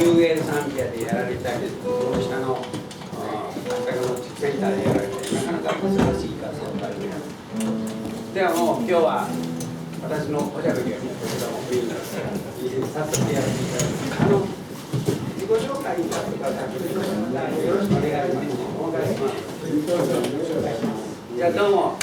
ニューエールサンビアでやられたり、下の高野のセンターでやられたり、なかなか難しい活動があるので。ではもう今日は私のおしゃべりよりもこちらも冬になるから早速やっていただきます。自己紹介になってください。よろしくお願いします。お願いします。じゃあどうも。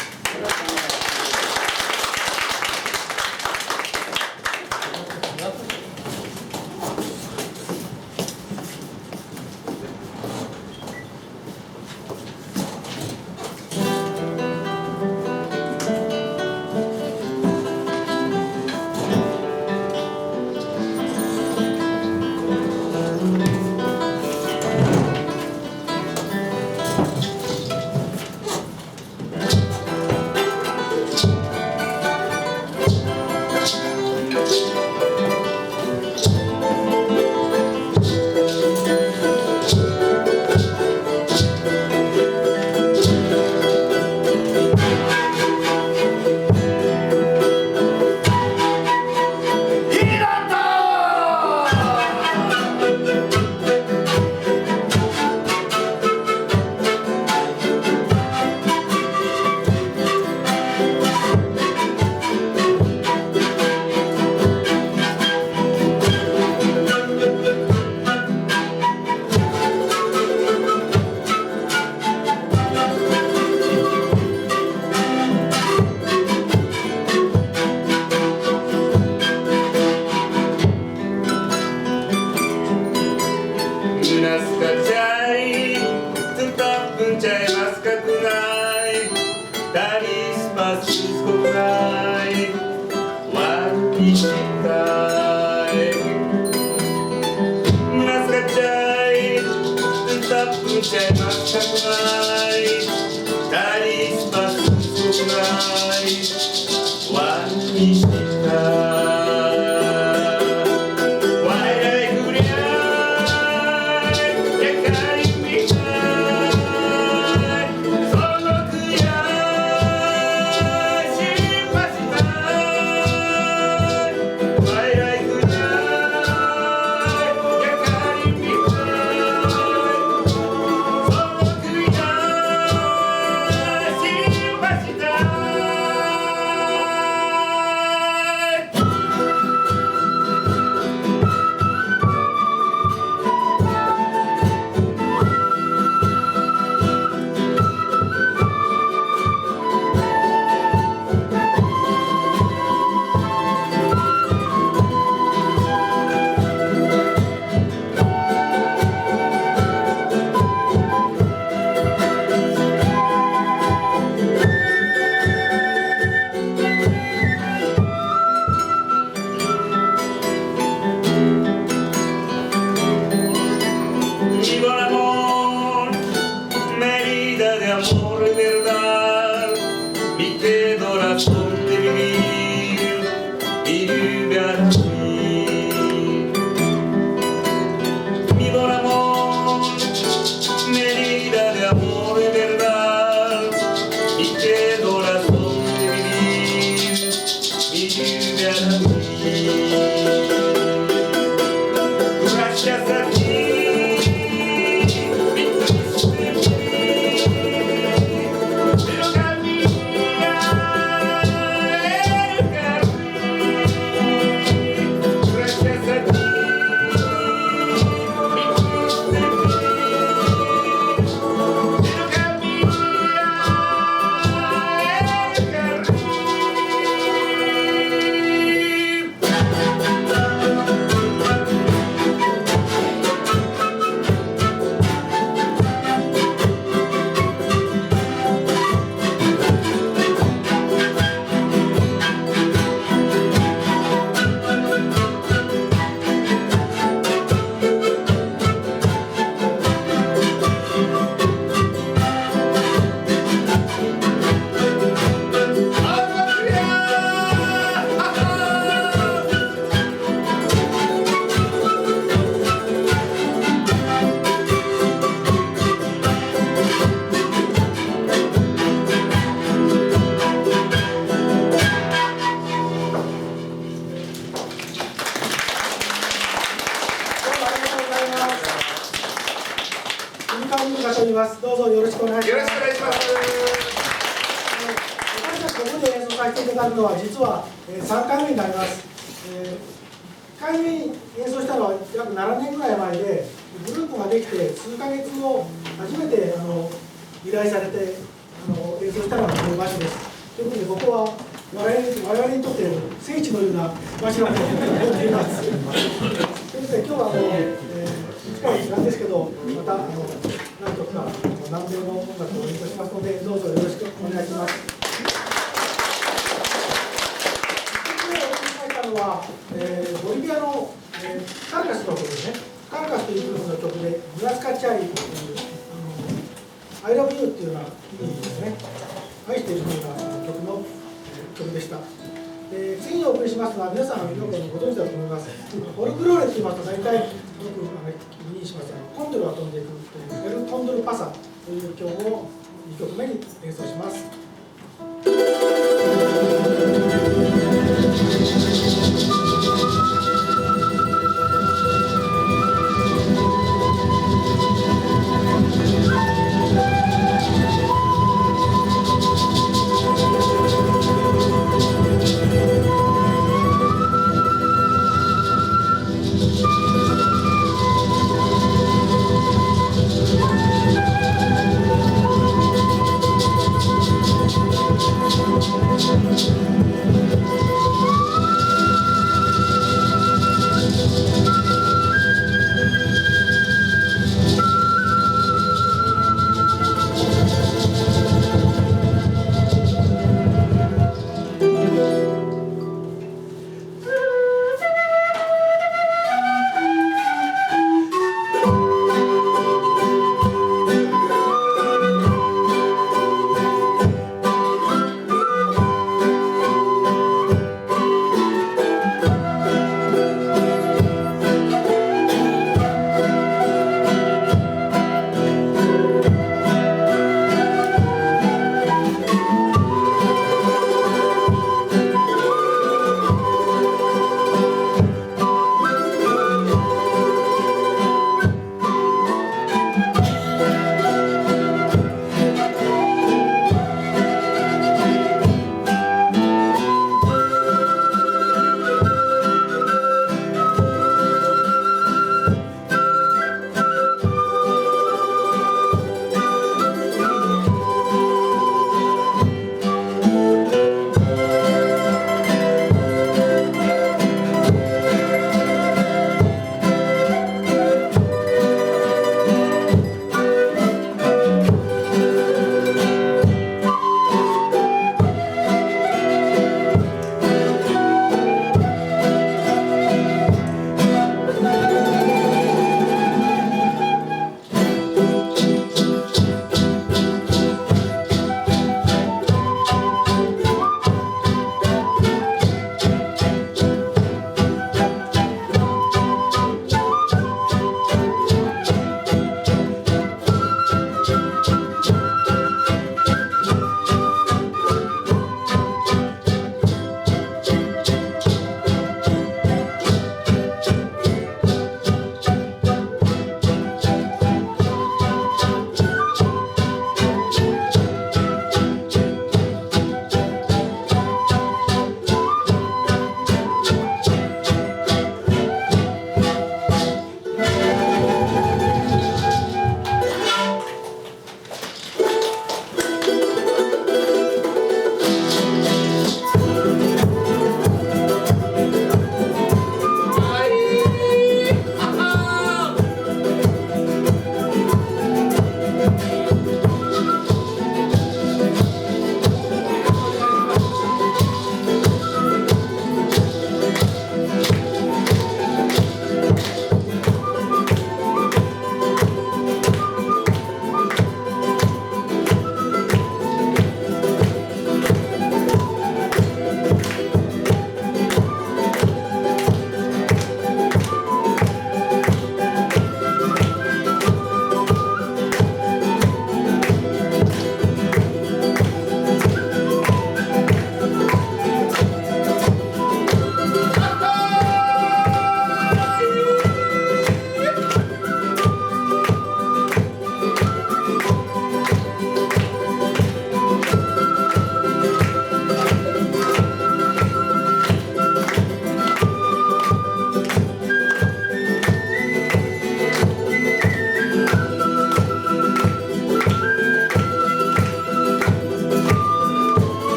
川美香と言います。どうぞよろしくお願いします。よろしくお願いします。私たちここで演奏させていただくのは実は3回目になります。1回目に演奏したのは約7年ぐらい前で、グループができて数ヶ月後、初めて依頼されて演奏したのがこの場所です。ということで、ここは我々にとって聖地のような場所だと思っています。ということで、今日はいつかは違うんですけど、また何とか南米の音楽を演奏しますので、どうぞよろしくお願いします。のはボリビアのカルカスの曲ですね。カルカスという国の曲で、ムラスカチャーリーというI love you っていうような意味ですね。愛しているような曲の曲でした。次にお送りしますのは皆さんよくご存知だと思います。フォルクローレって言いますと大体よく耳にしますコンドルが飛んでいくというエルコンドルパサという曲を2曲目に演奏します。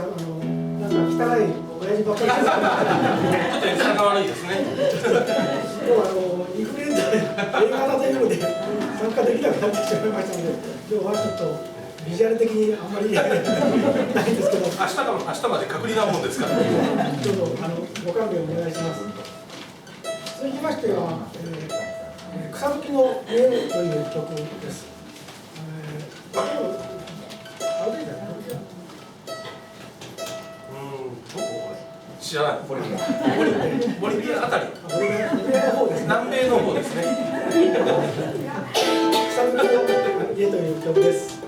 なんか汚い親父ばっかりですからちょっと餌が悪いですね。今日インフルエンザで A 型というので参加できなくなってしまいましたので、今日はちょっとビジュアル的にあんまりないんですけど、明日まで隔離なもんですから。どうぞご勘弁お願いします。続きましては、草吹のメールという曲です。知らない。ボリビアあたり。南米の方ですね。草吹の家という曲です。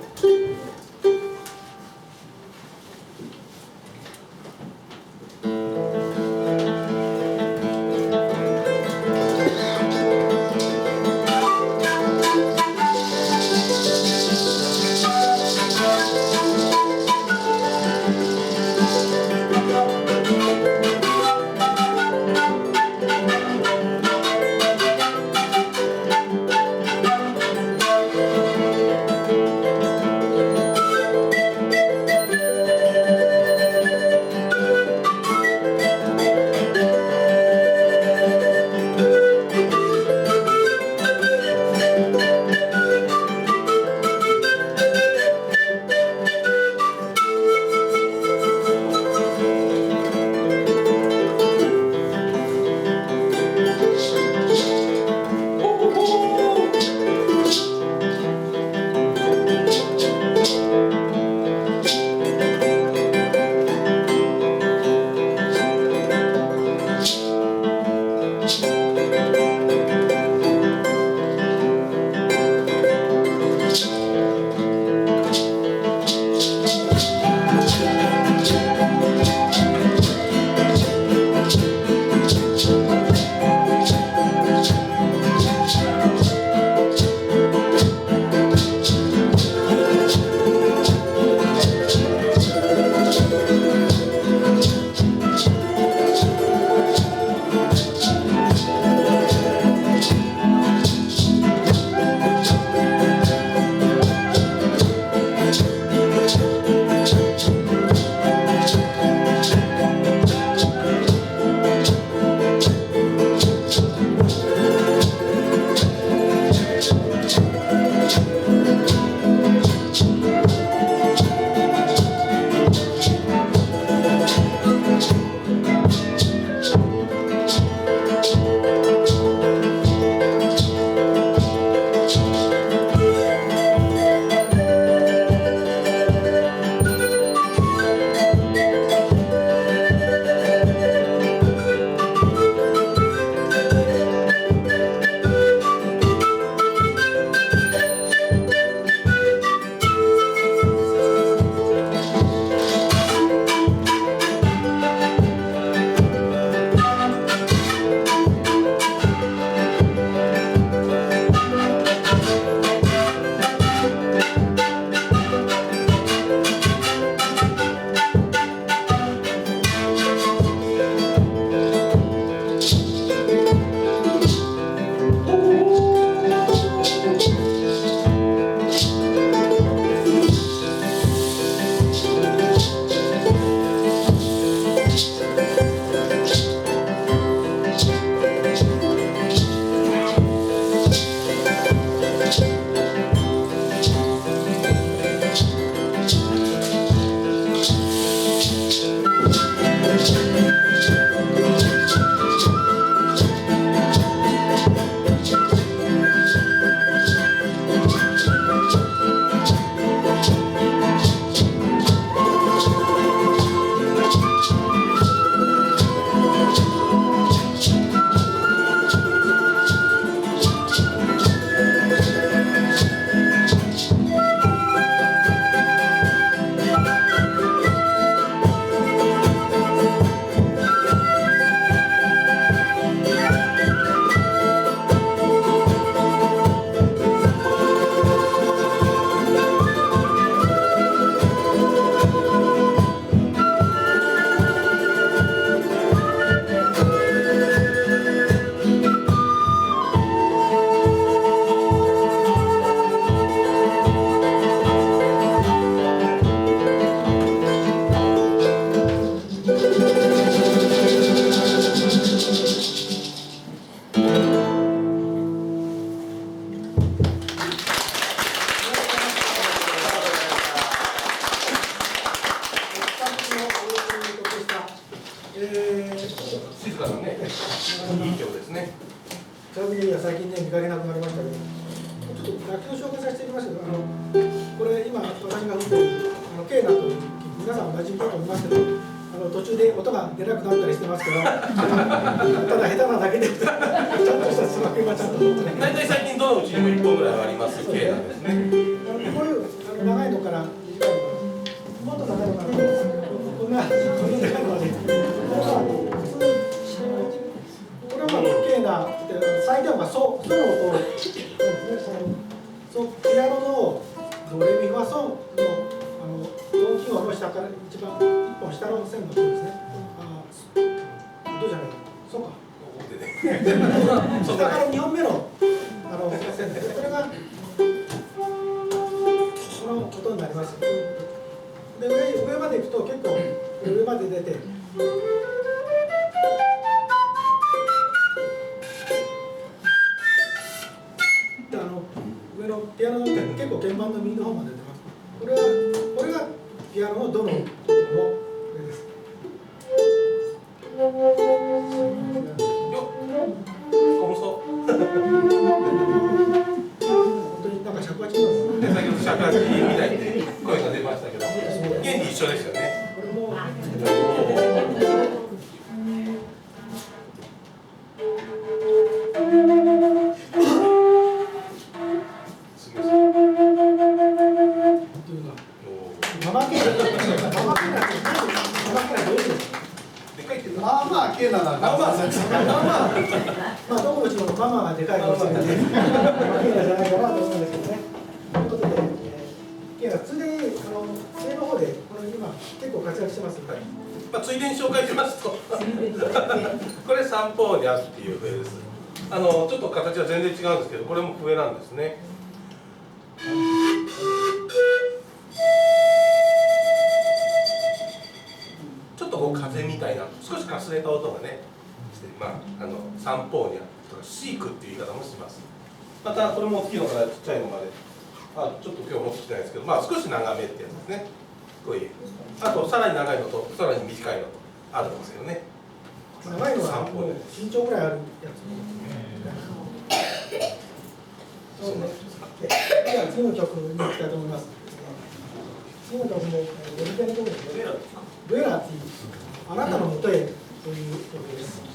クラブエリア最近ね見かけなくなりましたけど、ちょっと楽器の紹介させていきますけど、これ今私が吹いているケーナという皆さん同じだと思いますけど、途中で音が出なくなったりしてますけど、ただ下手なだけでちゃんとしたスラックがちゃんと取ってね。大体最近どのうちにも1本ぐらいはあります系なんですね。こういう長いのから短いのからもっと長いのからこんな長いのまで。これはまあケーナって最低はまあソの音ですね。ピアノのドレミファソの4キーの下から一番1本下の線の音ですね。どうじゃないそうか。下から2本目の線です。それがこの音になります。で上まで行くと結構上まで出て。上のピアノの結構鍵盤の右の方まで出ます。これがピアノのドの上です。本当になんか尺八の先ほど尺八みたいで声が出ましたけど、原理一緒ですよね。これもどこのうちもママがでかいかもしれない。ケーナじゃないかなと思うんですけどね。ということで、ケーナついでに上の方でこれ今結構活躍してますので、ついでに紹介しますとこれサンポーニャっていう笛です。ちょっと形は全然違うんですけど、これも笛なんですね。ちょっとこう風みたいな少しかすれた音がねして、サンポーニャとかシークっていう言い方もします。またこれも大きいのからちっちゃいのまで、ちょっと今日持ってきてないですけど、少し長めってやつですね。こういうあとさらに長いのとさらに短いのとあるんですよね。長いのはもう身長ぐらいあるやつ。では次の曲に行きたいと思います。次の曲もデリケの曲ですね。ブエラっていうあなたのもとへという曲です。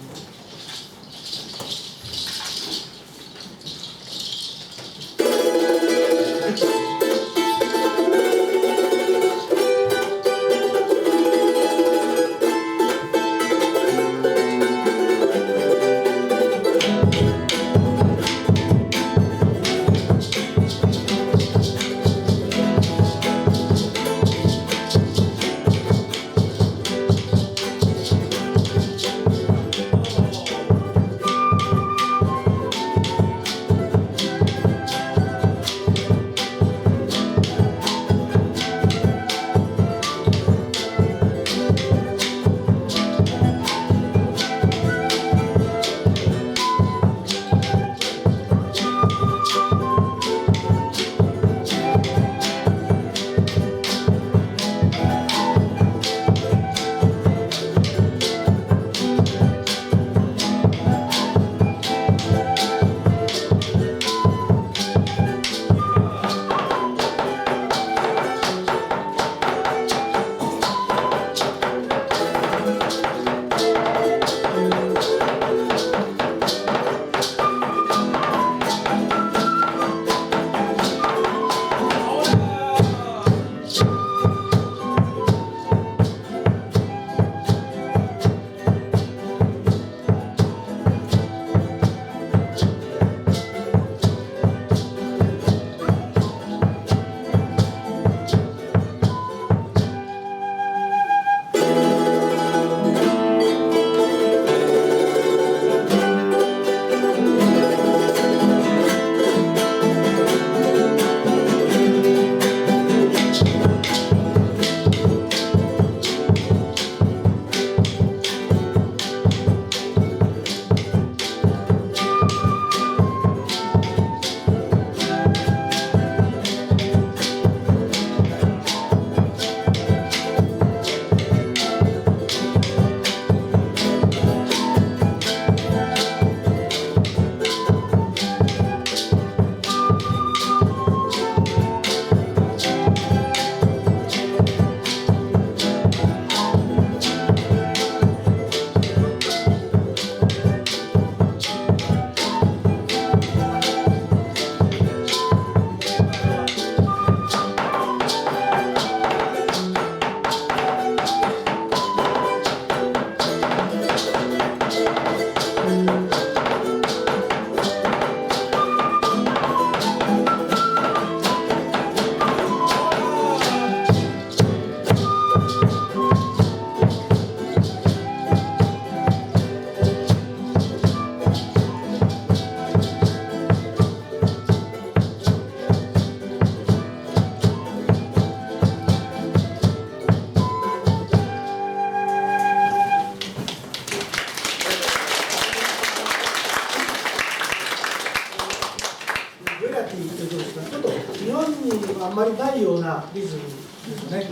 ラティということですが、ちょっと日本にはあんまりないようなリズムですね。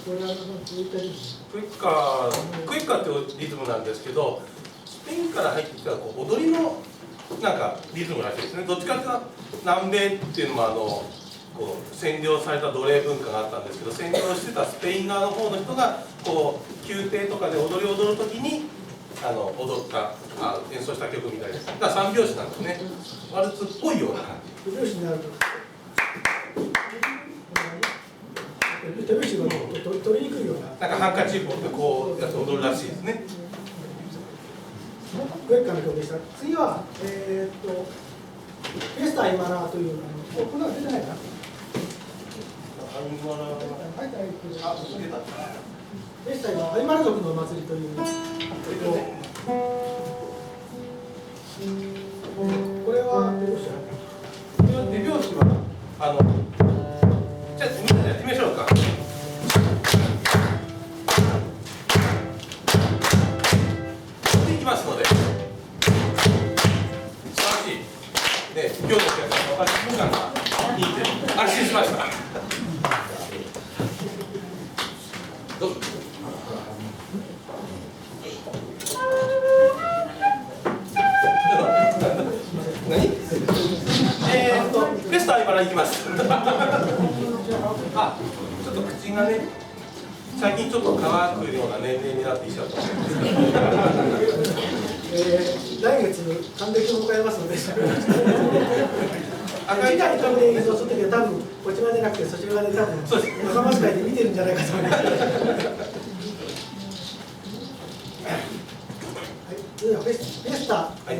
これはどういったリズム？クイッカーっていうリズムなんですけど、スペインから入ってきたこう踊りのなんかリズムらしいですね。どっちかというと南米っていうのもこう占領された奴隷文化があったんですけど、占領してたスペイン側の方の人がこう宮廷とかで踊りを踊るときに踊った演奏した曲みたいです。だから三拍子なんですね。ワルツっぽいような感じ。手拍子になると。手拍子が取りにくいような。なんかハンカチーフを持ってこうやって踊るらしいですね。クエッカの曲でした。次はフェスタイマラーというこんなの出てないかな。フェスタイマラー、アイマラ族のお祭りという。これは手拍子手拍子はじゃあみんなでやってみましょうか。いきますので、素晴らしい。で、今日のお客さん、私の時間がいいんで安心しました。どうぞ。何？フェスタ今行きます。あ、ちょっと口がね、最近ちょっと乾くような年齢になってきちゃった。来月還暦を迎えますので、赤いタイトルで演奏するときは多分こちらでなくてそちらで多分仲間使いで見てるんじゃないかと思います。はい、それではフェスタ。はい、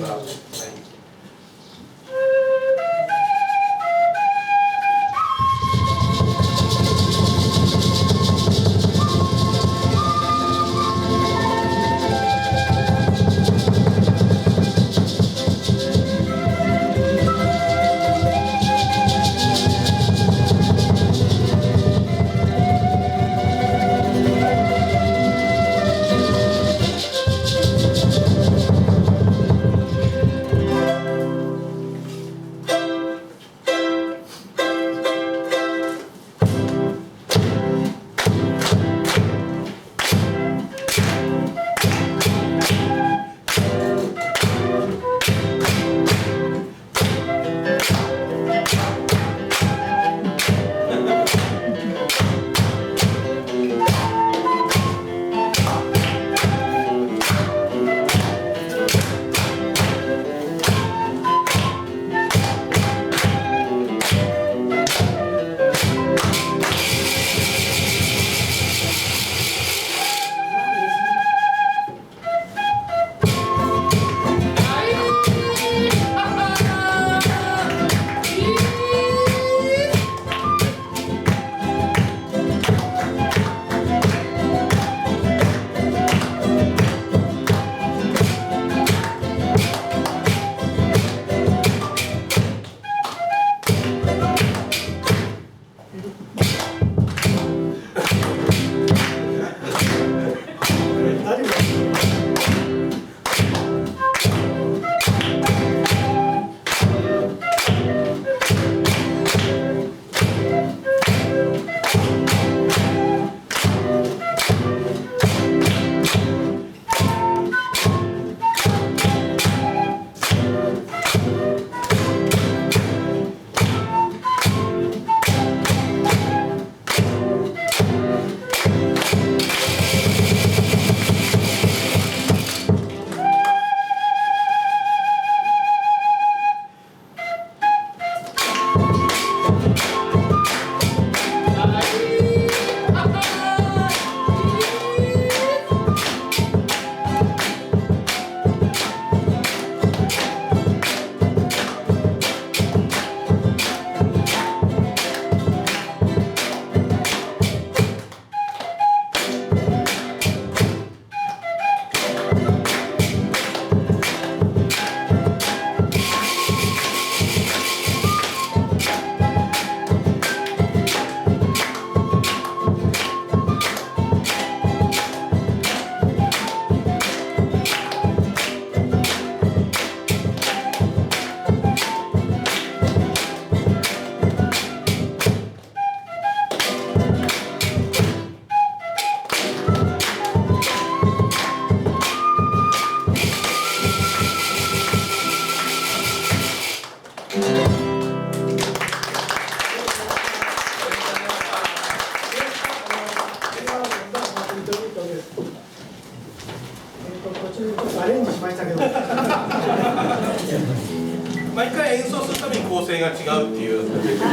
毎回演奏するために構成が違うっていう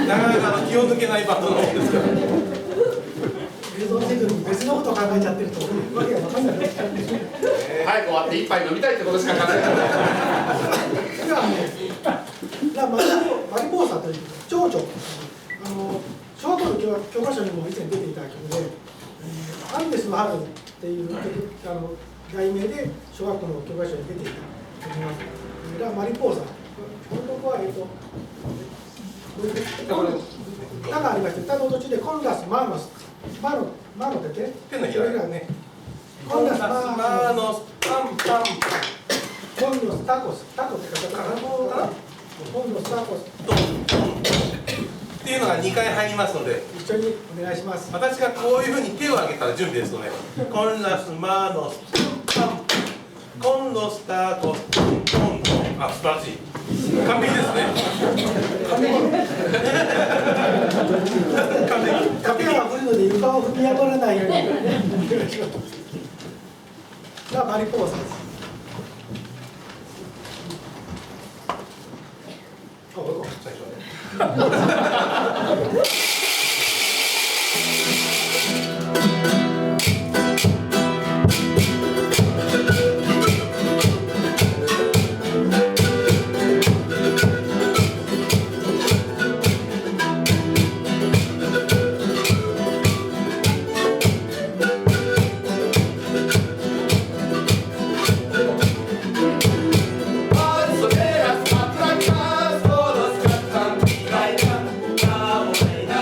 なかなか気を抜けないバンドのもんですから。映像せずに別のことを考えちゃってるとわけが分かんない。早く終わって一杯飲みたいってことしか考えてない。ではマリポーサという蝶々、小学校の教科書にも以前出ていた曲で、アンデスの春っていう題名で小学校の教科書に出ていたと思います。マリポーサ、この曲は歌がありまして、歌の途中でコンラス・マーノス、マーノって手のひらがね。コンラス・マーノス、パンパンコンロス・タコス、タコって方かな、コンロス・タコスっていうのが2回入りますので、一緒にお願いします。私がこういうふうに手を挙げたら準備ですとね、コンラスマーノスパンコンロスターコスコンあ、素晴らしい。完璧ですね。完璧。竹が降るので床を踏み破らないようにお願いします。がマリポーサです。最初ね。Todos cantan, la moneda.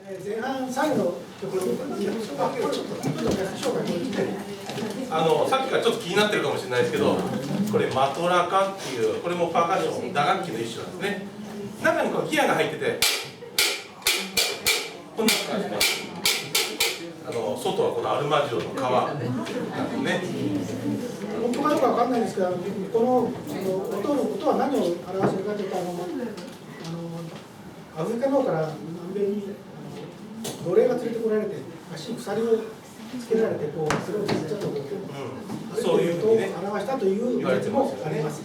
前半最後のところ、さっきからちょっと気になってるかもしれないですけど、これマトラカっていう、これもパーカッション打楽器の一種なんですね。中にこのギアが入ってて、こんな感じで、外はこのアルマジロの皮なんですね。本当かどうかわかんないんですけど、この音は何を表しているかというと、アフリカの方から南米に奴隷が連れてこられて、足に鎖をつけられて、こうそれをちょっとこう、そういうふうにね、表したという言われてますよね。あります。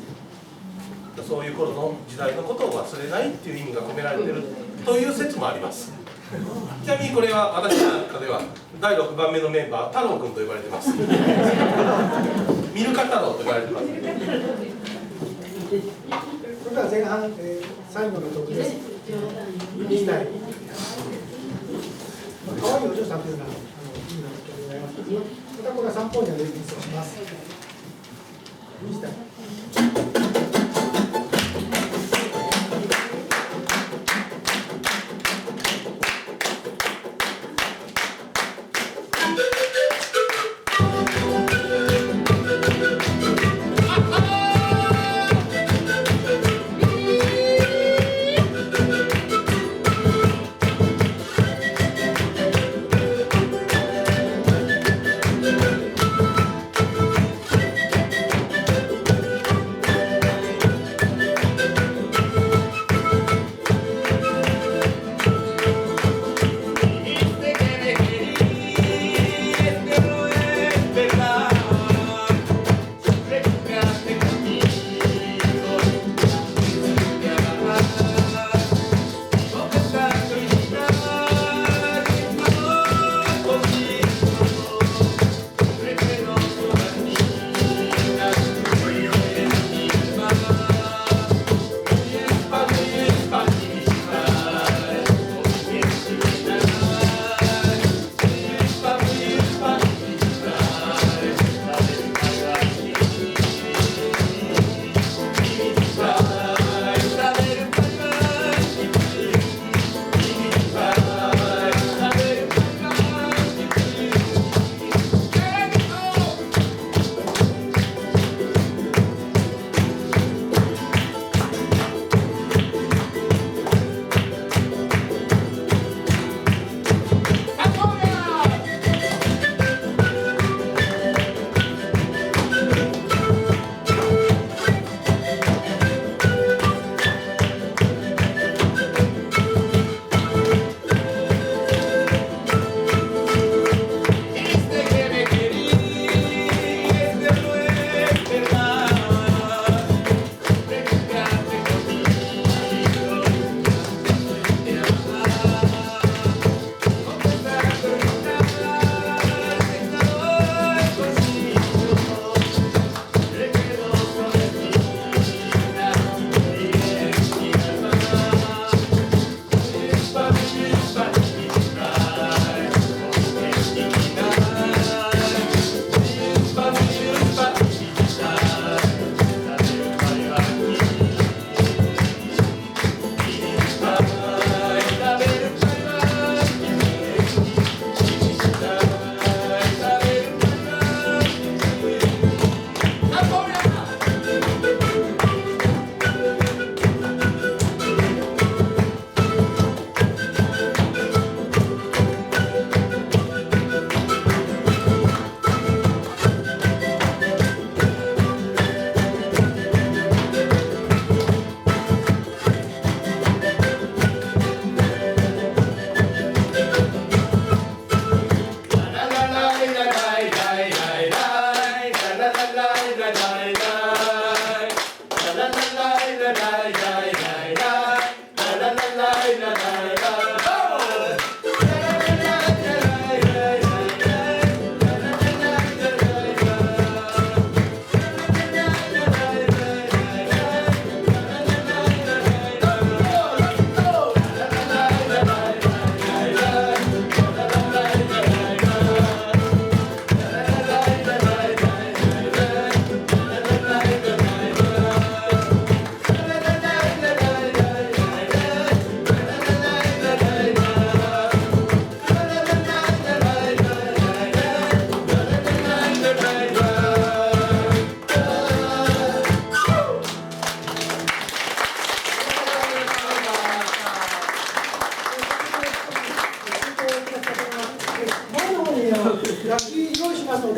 そういう頃の時代のことを忘れないっていう意味が込められているという説もあります。ちなみにこれは私の中では第6番目のメンバー太郎君と呼ばれてます。ミルカ太郎と呼ばれてます。それでは前半、最後の曲です。みんな可愛いお嬢さんというのは意味の曲でございます。またこれは3本には演奏します。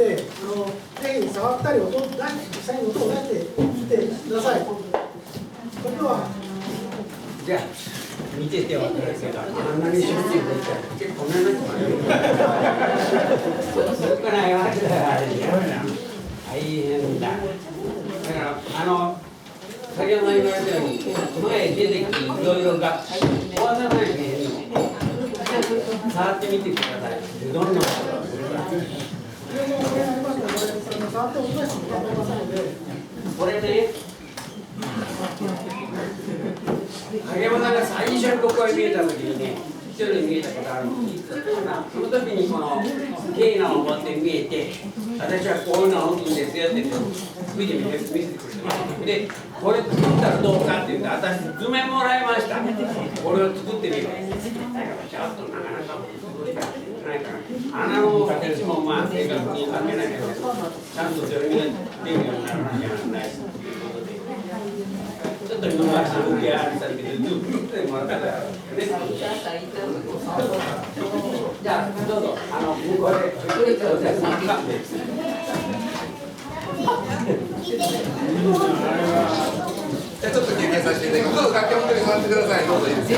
で、ぜひ触ったり音を出して、実際に音を出してみてください。それでは、じゃあ、見ててわかるけど、あんなに集中できたら、結構なくなる。少ないわけだよ、あれじゃ。大変だ。だから、先ほど言われたように、前出てきて、いろいろが壊さないで、触ってみてください。どんなことがするか。これもこれありますので、触って音出してもらえますので、これね、影山さんが最初にここへ見えたときにね、一人で見えたことあるの。その時にこのケイナを持って見えて、私はこういうのを打つんですよって見せてくれてます。で、これ作ったらどうかって言って、私図面もらいました。これを作ってみる。だからちょっとなかなかないから、穴の形もまあ正確に開けなきゃいけない。ちゃんとそれができるようにならなきゃないということで。ちょっと今まで動きありさんけど、ずっともらったからね。じゃあ、どうぞ、向こうで、お茶さんが。じゃあちょっと休憩させていただきます。どうぞ楽器本当に触ってください。どうぞいいですよ。